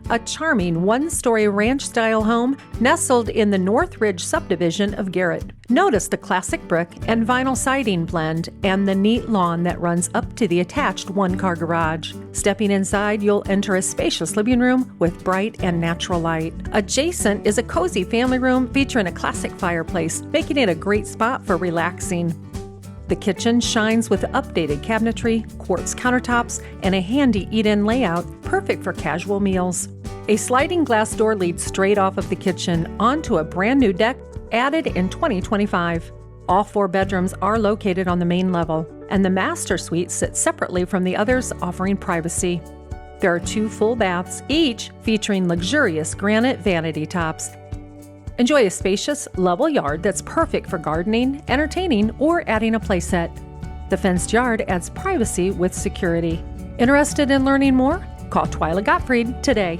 a charming one-story ranch-style home nestled in the North Ridge subdivision of Garrett. Notice the classic brick and vinyl siding blend and the neat lawn that runs up to the attached one-car garage. Stepping inside, you'll enter a spacious living room with bright and natural light. Adjacent is a cozy family room featuring a classic fireplace, making it a great spot for relaxing. The kitchen shines with updated cabinetry, quartz countertops, and a handy eat-in layout, perfect for casual meals. A sliding glass door leads straight off of the kitchen onto a brand new deck added in 2025. All 4 bedrooms are located on the main level, and the master suite sits separately from the others, offering privacy. There are 2 full baths, each featuring luxurious granite vanity tops. Enjoy a spacious, level yard that's perfect for gardening, entertaining, or adding a playset. The fenced yard adds privacy with security. Interested in learning more? Call Twyla Gottfried today.